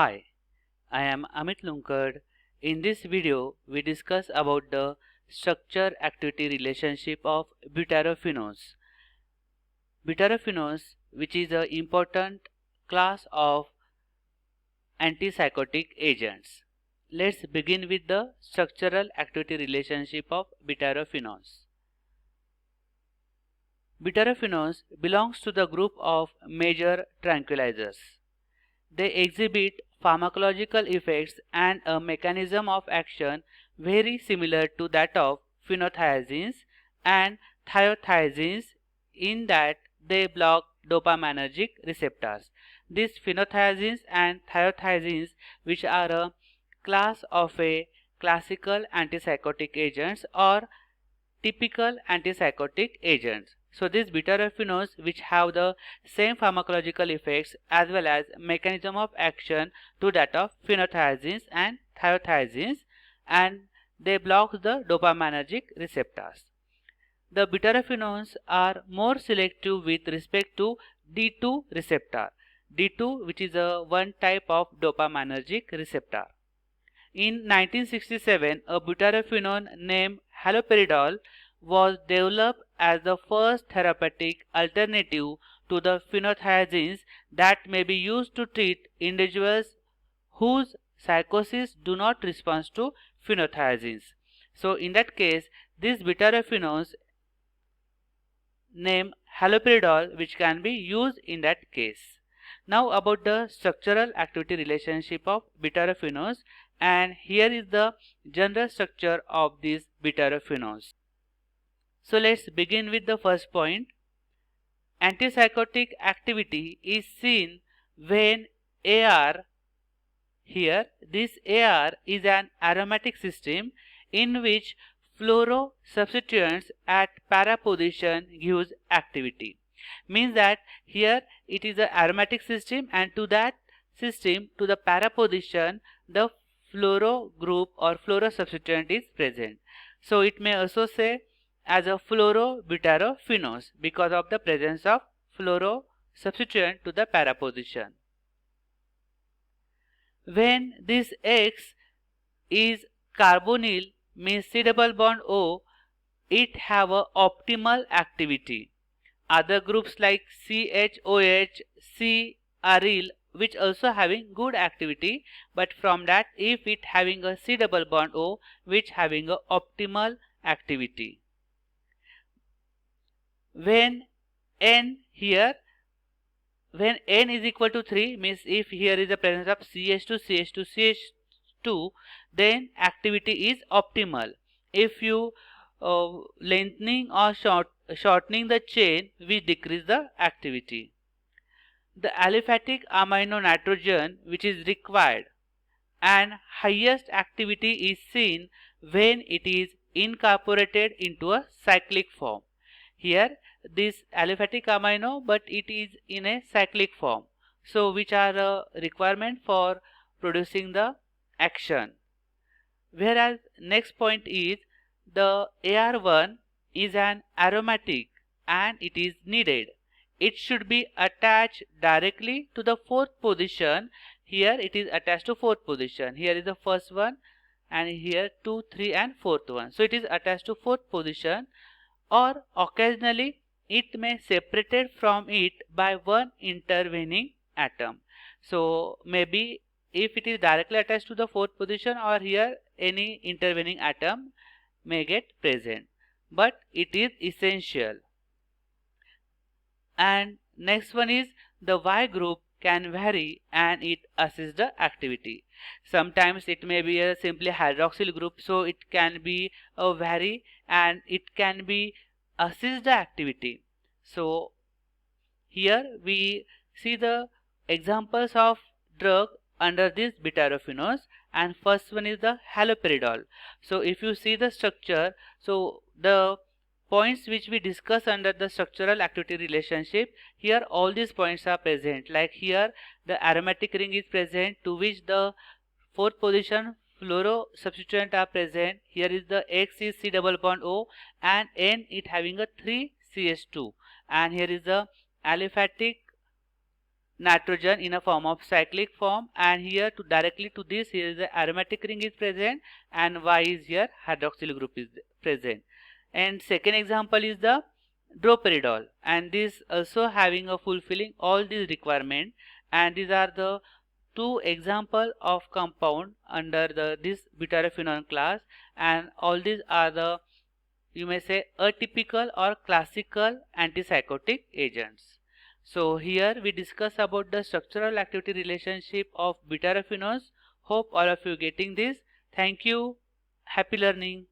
Hi, I am Amit Lunkad. In this video, we discuss about the structure-activity relationship of butyrophenones. Butyrophenones, which is an important class of antipsychotic agents. Let's begin with the structural activity relationship of butyrophenones. Butyrophenones belongs to the group of major tranquilizers. They exhibit pharmacological effects and a mechanism of action very similar to that of phenothiazines and thiothiazines in that they block dopaminergic receptors. These phenothiazines and thiothiazines, which are a class of a classical antipsychotic agents or typical antipsychotic agents. So these butyrophenones, which have the same pharmacological effects as well as mechanism of action to that of phenothiazines and thiothiazines, and they block the dopaminergic receptors. The butyrophenones are more selective with respect to D2 receptor. D2, which is a one type of dopaminergic receptor. In 1967, a butyrophenone named haloperidol was developed as the first therapeutic alternative to the phenothiazines that may be used to treat individuals whose psychosis do not respond to phenothiazines. So in that case, these butyrophenones named haloperidol, which can be used in that case. Now about the structural activity relationship of butyrophenones, and here is the general structure of these butyrophenones. So let's begin with the first point. Antipsychotic activity is seen when AR, here this AR is an aromatic system in which fluoro substituents at para position gives activity. Means that here it is an aromatic system, and to that system, to the para position, the fluoro group or fluoro substituent is present. So it may also say as a fluorobutyrophenones because of the presence of fluoro substituent to the para position. When this X is carbonyl, means C double bond O, it have a optimal activity. Other groups like CHOH, C-aryl, which also having good activity, but from that if it having a C double bond O, which having a optimal activity. When N here, when N is equal to 3, means if here is the presence of CH2, CH2, CH2, then activity is optimal. If you lengthening or shortening the chain, we decrease the activity. The aliphatic amino nitrogen, which is required, and highest activity is seen when it is incorporated into a cyclic form. Here this aliphatic amino, but it is in a cyclic form, so which are a requirement for producing the action. Whereas next point is the AR1 is an aromatic and it is needed. It should be attached directly to the fourth position. Here it is attached to fourth position. Here is the first one, and here 2, 3 and fourth one. So it is attached to fourth position, or occasionally it may separated from it by one intervening atom. So maybe if it is directly attached to the fourth position, or here any intervening atom may get present, but it is essential. And next one is the Y group can vary and it assists the activity. Sometimes it may be a simply hydroxyl group, so it can be a vary and it can be assist the activity. So here we see the examples of drug under this butyrophenones, and first one is the haloperidol. So if you see the structure, so the points which we discuss under the structural activity relationship, here all these points are present. Like here the aromatic ring is present, to which the fourth position fluoro substituent are present. Here is the X is C double bond O, and N it having a 3 CH2, and here is the aliphatic nitrogen in a form of cyclic form, and here to directly to this, here is the aromatic ring is present, and Y is here hydroxyl group is present. And second example is the droperidol, and this also having a fulfilling all these requirement, and these are the two example of compound under this butyrophenone class, and all these are the, you may say, atypical or classical antipsychotic agents. So here we discuss about the structural activity relationship of butyrophenones. Hope all of you getting this. Thank you. Happy learning.